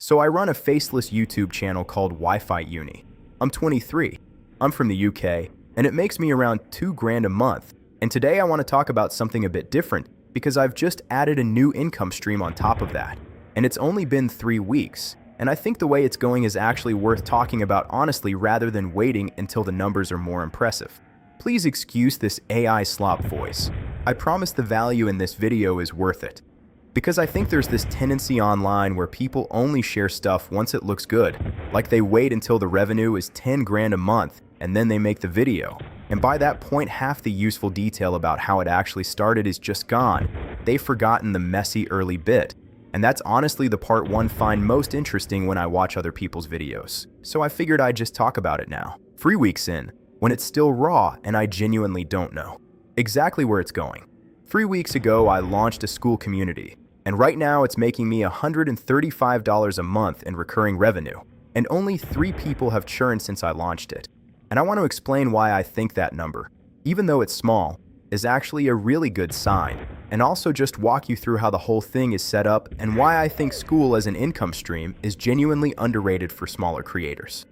So I run a faceless YouTube channel called Wi-Fi Uni. I'm 23. I'm from the UK, and it makes me around 2 grand a month. And today I want to talk about something a bit different because I've just added a new income stream on top of that. And it's only been 3 weeks. And I think the way it's going is actually worth talking about honestly rather than waiting until the numbers are more impressive. Please excuse this AI slop voice. I promise the value in this video is worth it. Because I think there's this tendency online where people only share stuff once it looks good, like they wait until the revenue is 10 grand a month and then they make the video. And by that point, half the useful detail about how it actually started is just gone. They've forgotten the messy early bit. And that's honestly the part one find most interesting when I watch other people's videos. So I figured I'd just talk about it now, 3 weeks in, when it's still raw and I genuinely don't know exactly where it's going. 3 weeks ago, I launched a Skool community. And right now, it's making me $135 a month in recurring revenue, and only 3 people have churned since I launched it. And I want to explain why I think that number, even though it's small, is actually a really good sign, and also just walk you through how the whole thing is set up and why I think Skool as an income stream is genuinely underrated for smaller creators.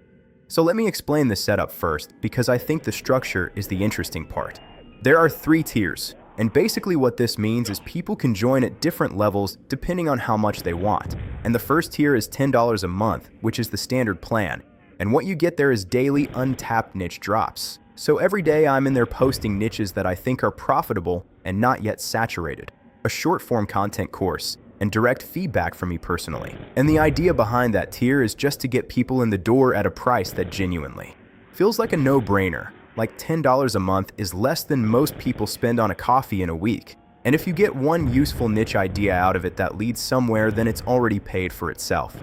So let me explain the setup first, because I think the structure is the interesting part. There are 3 tiers. And basically what this means is people can join at different levels depending on how much they want. And the first tier is $10 a month, which is the standard plan. And what you get there is daily untapped niche drops. So every day I'm in there posting niches that I think are profitable and not yet saturated. A short form content course and direct feedback from me personally. And the idea behind that tier is just to get people in the door at a price that genuinely feels like a no-brainer. Like $10 a month is less than most people spend on a coffee in a week. And if you get one useful niche idea out of it that leads somewhere, then it's already paid for itself.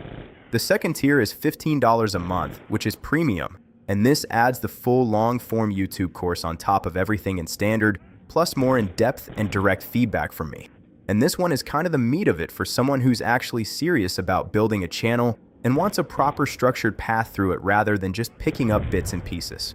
The second tier is $15 a month, which is premium. And this adds the full long-form YouTube course on top of everything in standard, plus more in-depth and direct feedback from me. And this one is kind of the meat of it for someone who's actually serious about building a channel and wants a proper structured path through it rather than just picking up bits and pieces.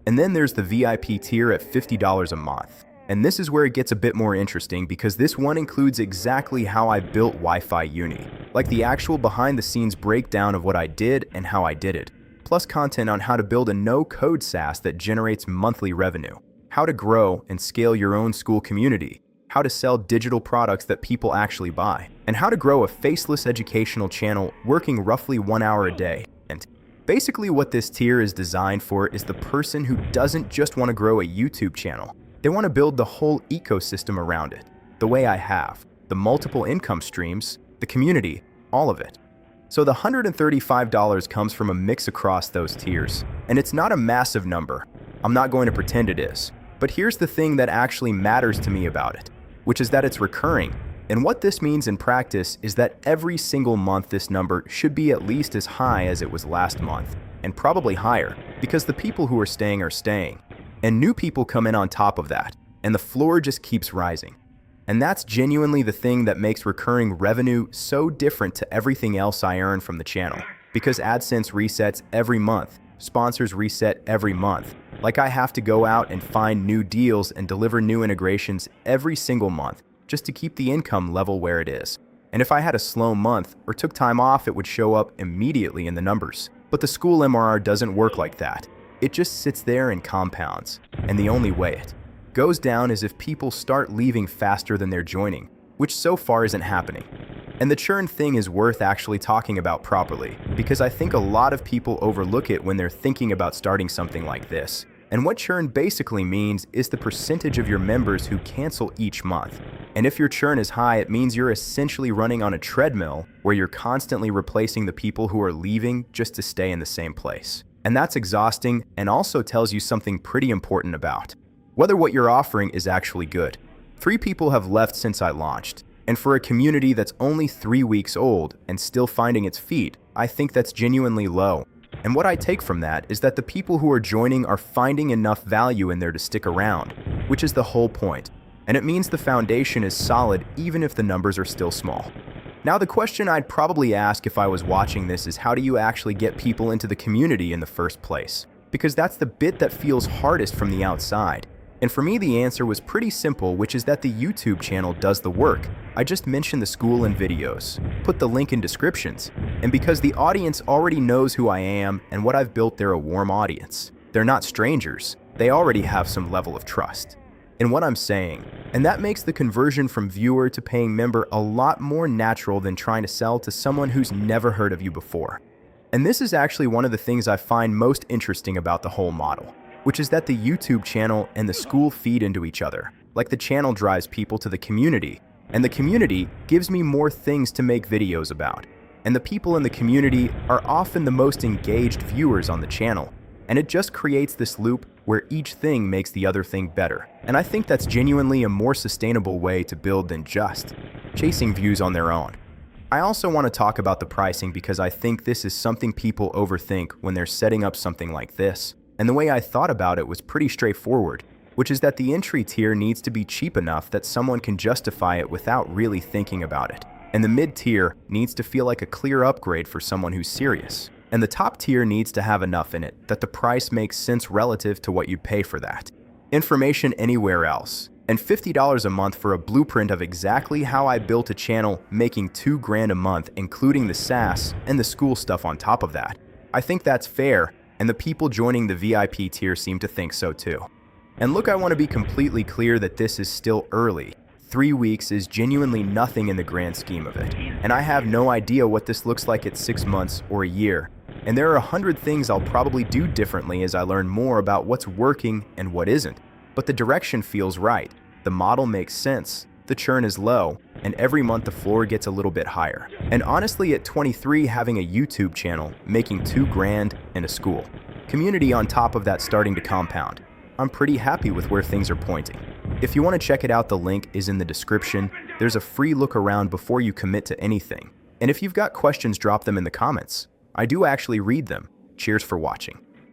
And then there's the VIP tier at $50 a month. And this is where it gets a bit more interesting because this one includes exactly how I built Wi-Fi Uni, like the actual behind-the-scenes breakdown of what I did and how I did it, plus content on how to build a no-code SaaS that generates monthly revenue, how to grow and scale your own Skool community, how to sell digital products that people actually buy, and how to grow a faceless educational channel working roughly 1 hour a day. And basically what this tier is designed for is the person who doesn't just want to grow a YouTube channel. They want to build the whole ecosystem around it, the way I have, the multiple income streams, the community, all of it. So the $135 comes from a mix across those tiers, and it's not a massive number. I'm not going to pretend it is. But here's the thing that actually matters to me about it, which is that it's recurring. And what this means in practice is that every single month this number should be at least as high as it was last month, and probably higher, because the people who are staying, and new people come in on top of that, and the floor just keeps rising. And that's genuinely the thing that makes recurring revenue so different to everything else I earn from the channel, because AdSense resets every month, sponsors reset every month. Like I have to go out and find new deals and deliver new integrations every single month, just to keep the income level where it is. And if I had a slow month or took time off, it would show up immediately in the numbers. But the Skool MRR doesn't work like that. It just sits there and compounds. And the only way it goes down is if people start leaving faster than they're joining, which so far isn't happening. And the churn thing is worth actually talking about properly, because I think a lot of people overlook it when they're thinking about starting something like this. And what churn basically means is the percentage of your members who cancel each month. And if your churn is high, it means you're essentially running on a treadmill where you're constantly replacing the people who are leaving just to stay in the same place. And that's exhausting and also tells you something pretty important about whether what you're offering is actually good. 3 people have left since I launched. And for a community that's only 3 weeks old and still finding its feet, I think that's genuinely low. And what I take from that is that the people who are joining are finding enough value in there to stick around, which is the whole point. And it means the foundation is solid even if the numbers are still small. Now the question I'd probably ask if I was watching this is how do you actually get people into the community in the first place? Because that's the bit that feels hardest from the outside. And for me, the answer was pretty simple, which is that the YouTube channel does the work. I just mentioned the school and videos, put the link in descriptions, and because the audience already knows who I am and what I've built, they're a warm audience. They're not strangers. They already have some level of trust in what I'm saying, and that makes the conversion from viewer to paying member a lot more natural than trying to sell to someone who's never heard of you before. And this is actually one of the things I find most interesting about the whole model, which is that the YouTube channel and the school feed into each other. Like the channel drives people to the community, and the community gives me more things to make videos about. And the people in the community are often the most engaged viewers on the channel, and it just creates this loop where each thing makes the other thing better. And I think that's genuinely a more sustainable way to build than just chasing views on their own. I also want to talk about the pricing because I think this is something people overthink when they're setting up something like this. And the way I thought about it was pretty straightforward, which is that the entry tier needs to be cheap enough that someone can justify it without really thinking about it. And the mid-tier needs to feel like a clear upgrade for someone who's serious. And the top tier needs to have enough in it that the price makes sense relative to what you pay for that. Information anywhere else. And $50 a month for a blueprint of exactly how I built a channel making $2,000 a month, including the SaaS and the school stuff on top of that. I think that's fair, and the people joining the VIP tier seem to think so too. And look, I want to be completely clear that this is still early. 3 weeks is genuinely nothing in the grand scheme of it, and I have no idea what this looks like at 6 months or a year. And there are 100 things I'll probably do differently as I learn more about what's working and what isn't. But the direction feels right, the model makes sense, the churn is low, and every month the floor gets a little bit higher. And honestly, at 23, having a YouTube channel, making $2,000 and a school community on top of that starting to compound, I'm pretty happy with where things are pointing. If you want to check it out, the link is in the description. There's a free look around before you commit to anything. And if you've got questions, drop them in the comments. I do actually read them. Cheers for watching.